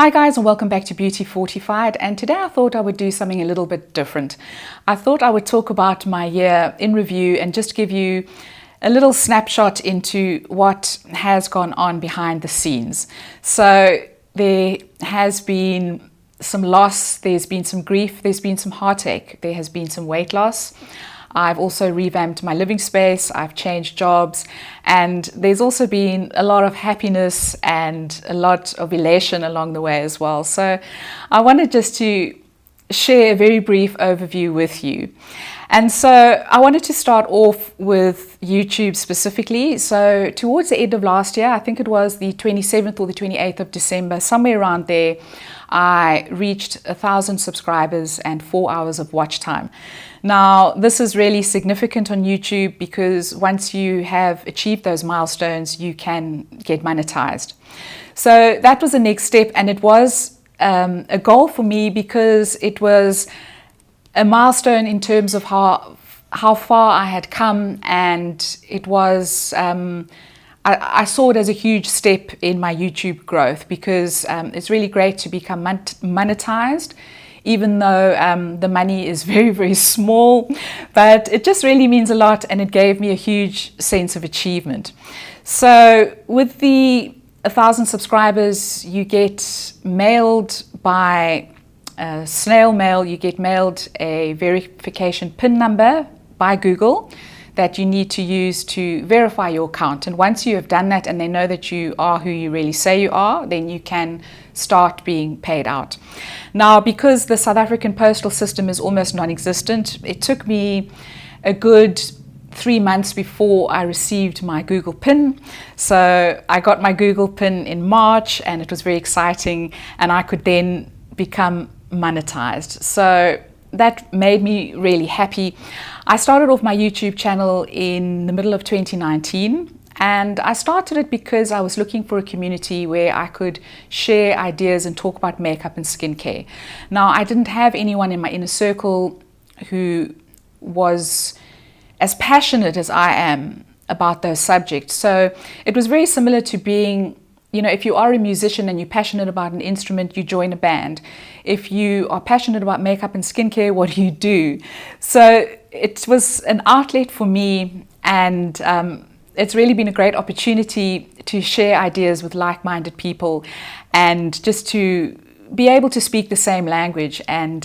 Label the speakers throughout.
Speaker 1: Hi guys, and welcome back to Beauty Fortified, and today I thought I would do something a little bit different. I thought I would talk about my year in review and just give you a little snapshot into what has gone on behind the scenes. So there has been some loss, there's been some grief, there's been some heartache, there has been some weight loss. I've also revamped my living space, I've changed jobs, and there's also been a lot of happiness and a lot of elation along the way as well. So I wanted just to share a very brief overview with you. And so I wanted to start off with YouTube specifically. So towards the end of last year, I think it was the 27th or the 28th of December, somewhere around there, I reached 1,000 subscribers and 4 hours of watch time. Now, this is really significant on YouTube because once you have achieved those milestones, you can get monetized. So that was the next step, and it was a goal for me because it was a milestone in terms of how far I had come, and it was I saw it as a huge step in my YouTube growth because it's really great to become monetized, even though the money is very, very small, but it just really means a lot, and it gave me a huge sense of achievement. So with the 1,000 subscribers, you get mailed by snail mail, you get mailed a verification PIN number by Google that you need to use to verify your account. And once you have done that and they know that you are who you really say you are, then you can start being paid out. Now, because the South African postal system is almost non-existent, it took me a good 3 months before I received my Google PIN. So I got my Google PIN in March, and it was very exciting, and I could then become monetized. So that made me really happy. I started off my YouTube channel in the middle of 2019, and I started it because I was looking for a community where I could share ideas and talk about makeup and skincare. Now, I didn't have anyone in my inner circle who was as passionate as I am about those subjects. So it was very similar to being, if you are a musician and you're passionate about an instrument, you join a band. If you are passionate about makeup and skincare, what do you do? So it was an outlet for me, and it's really been a great opportunity to share ideas with like-minded people and just to be able to speak the same language, and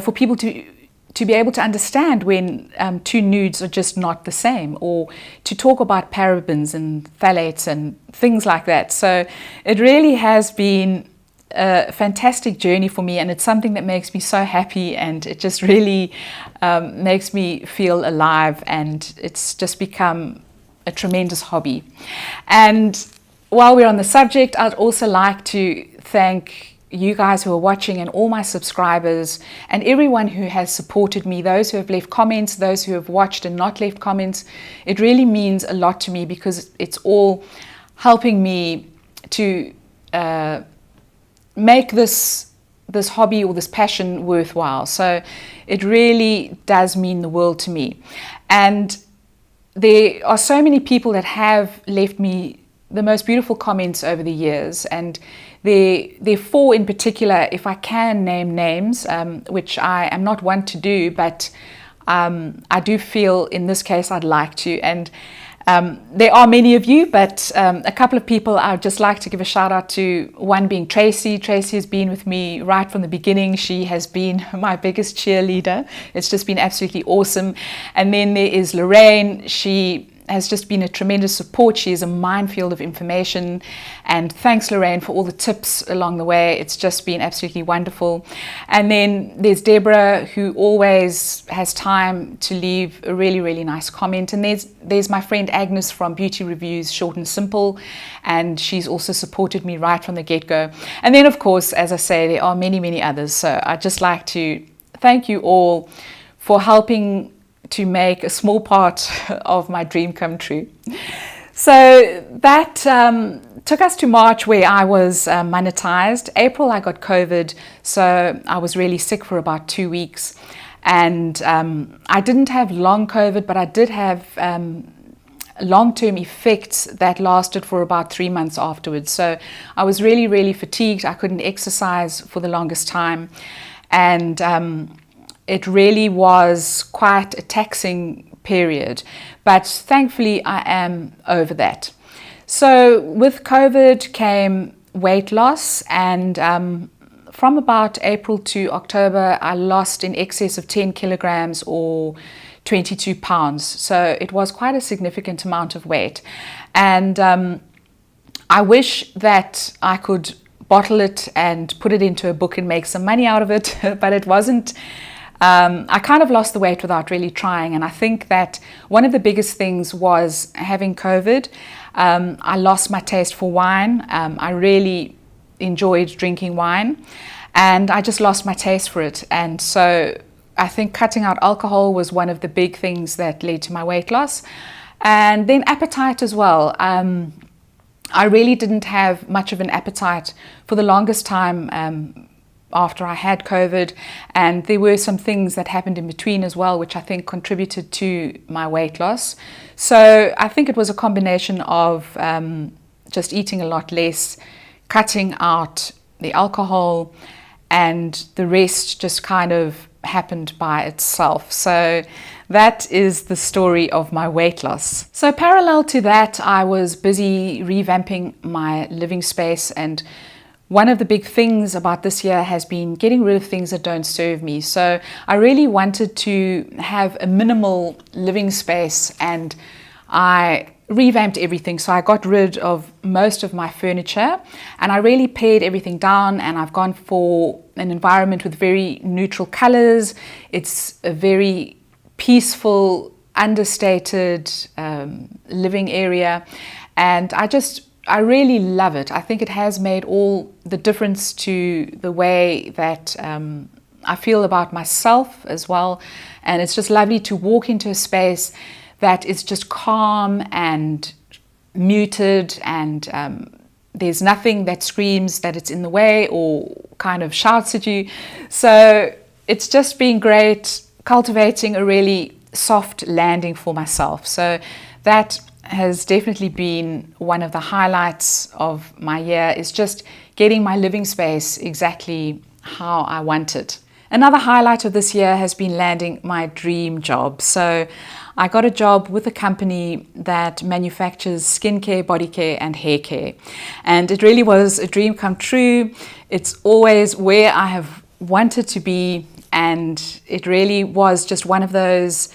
Speaker 1: for people to be able to understand when two nudes are just not the same, or to talk about parabens and phthalates and things like that. So it really has been a fantastic journey for me, and it's something that makes me so happy, and it just really makes me feel alive, and it's just become a tremendous hobby. And while we're on the subject, I'd also like to thank you guys who are watching, and all my subscribers, and everyone who has supported me, those who have left comments, those who have watched and not left comments. It really means a lot to me because it's all helping me to make this hobby or this passion worthwhile. So it really does mean the world to me. And there are so many people that have left me the most beautiful comments over the years, and there are 4 in particular, if I can name names, which I am not one to do, but I do feel in this case I'd like to. And there are many of you, but a couple of people I would just like to give a shout out to, one being Tracy. Tracy has been with me right from the beginning. She has been my biggest cheerleader. It's just been absolutely awesome. And then there is Lorraine. She has just been a tremendous support. She is a minefield of information, and thanks, Lorraine, for all the tips along the way. It's just been absolutely wonderful. And then there's Deborah, who always has time to leave a really, really nice comment. And there's my friend Agnes from Beauty Reviews Short and Simple, and she's also supported me right from the get-go. And then, of course, as I say, there are many, many others. So I'd just like to thank you all for helping to make a small part of my dream come true. So that took us to March, where I was monetized. April, I got COVID, so I was really sick for about 2 weeks. And I didn't have long COVID, but I did have long-term effects that lasted for about 3 months afterwards. So I was really, really fatigued. I couldn't exercise for the longest time. And it really was quite a taxing period. But thankfully, I am over that. So with COVID came weight loss, and from about April to October, I lost in excess of 10 kilograms or 22 pounds. So it was quite a significant amount of weight. And I wish that I could bottle it and put it into a book and make some money out of it, but it wasn't. I kind of lost the weight without really trying. And I think that one of the biggest things was having COVID. I lost my taste for wine. I really enjoyed drinking wine, and I just lost my taste for it. And so I think cutting out alcohol was one of the big things that led to my weight loss. And then appetite as well. I really didn't have much of an appetite for the longest time after I had COVID, and there were some things that happened in between as well, which I think contributed to my weight loss. So I think it was a combination of just eating a lot less, cutting out the alcohol, and the rest just kind of happened by itself. So that is the story of my weight loss. So parallel to that, I was busy revamping my living space, and one of the big things about this year has been getting rid of things that don't serve me. So I really wanted to have a minimal living space, and I revamped everything. So I got rid of most of my furniture, and I really pared everything down, and I've gone for an environment with very neutral colors. It's a very peaceful, understated living area, and I really love it. I think it has made all the difference to the way that I feel about myself as well. And it's just lovely to walk into a space that is just calm and muted, and there's nothing that screams that it's in the way or kind of shouts at you. So it's just been great cultivating a really soft landing for myself. So that has definitely been one of the highlights of my year, is just getting my living space exactly how I want it. Another highlight of this year has been landing my dream job. So I got a job with a company that manufactures skincare, body care, and hair care. And it really was a dream come true. It's always where I have wanted to be, and it really was just one of those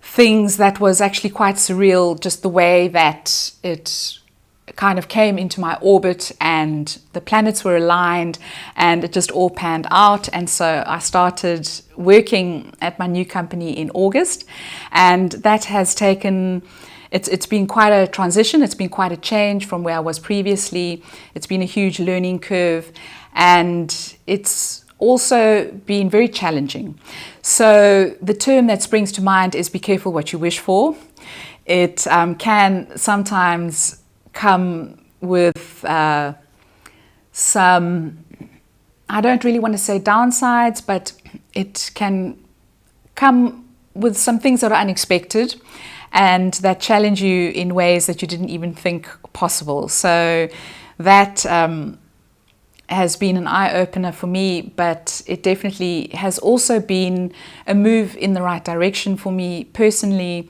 Speaker 1: things that was actually quite surreal, just the way that it kind of came into my orbit and the planets were aligned and it just all panned out. And so I started working at my new company in August, and that has taken, it's been quite a transition. It's been quite a change from where I was previously. It's been a huge learning curve, and it's also been very challenging. So the term that springs to mind is be careful what you wish for. It can sometimes come with some, I don't really want to say downsides, but it can come with some things that are unexpected and that challenge you in ways that you didn't even think possible. So that has been an eye-opener for me, but it definitely has also been a move in the right direction for me personally,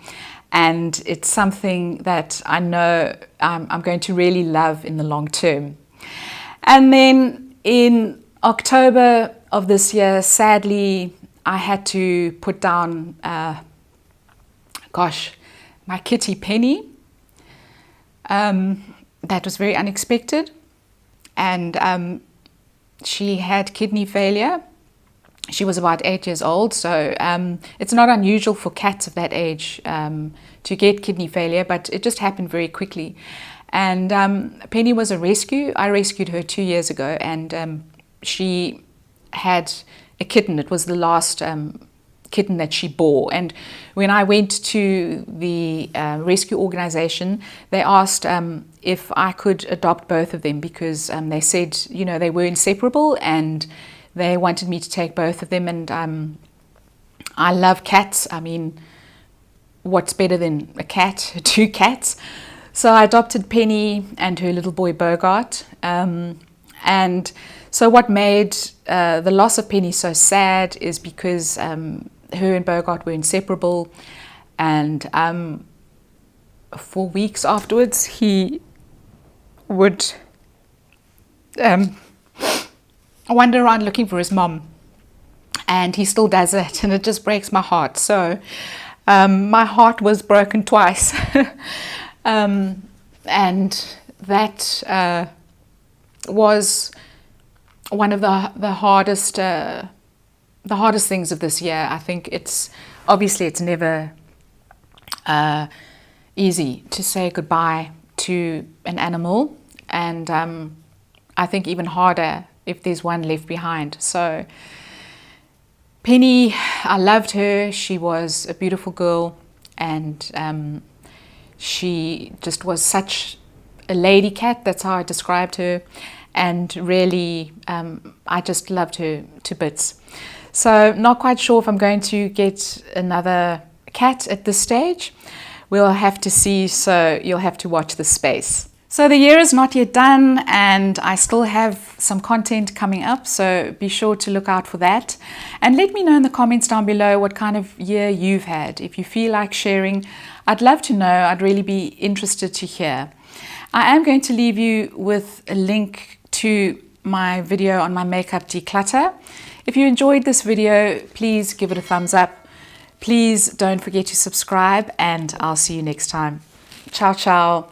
Speaker 1: and it's something that I know I'm going to really love in the long term. And then in October of this year, sadly, I had to put down, my kitty Penny. That was very unexpected, and she had kidney failure. She was about 8 years old, so it's not unusual for cats of that age to get kidney failure, but it just happened very quickly. And Penny was a rescue. I rescued her 2 years ago, and she had a kitten. It was the last kitten that she bore. And when I went to the rescue organization, they asked if I could adopt both of them, because they said, they were inseparable and they wanted me to take both of them. And I love cats. I mean, what's better than a cat, 2 cats. So I adopted Penny and her little boy Bogart. And so what made the loss of Penny so sad is because her and Bogart were inseparable. And for weeks afterwards, he would wander around looking for his mom. And he still does it, and it just breaks my heart. So my heart was broken twice. And that was one of the hardest things of this year. I think it's never easy to say goodbye to an animal, and I think even harder if there's one left behind. So Penny, I loved her. She was a beautiful girl, and she just was such a lady cat. That's how I described her. And really, I just loved her to bits. So not quite sure if I'm going to get another cat at this stage. We'll have to see, so you'll have to watch this space. So the year is not yet done, and I still have some content coming up, so be sure to look out for that. And let me know in the comments down below what kind of year you've had. If you feel like sharing, I'd love to know. I'd really be interested to hear. I am going to leave you with a link to my video on my makeup declutter. If you enjoyed this video, please give it a thumbs up. Please don't forget to subscribe, and I'll see you next time. Ciao, ciao.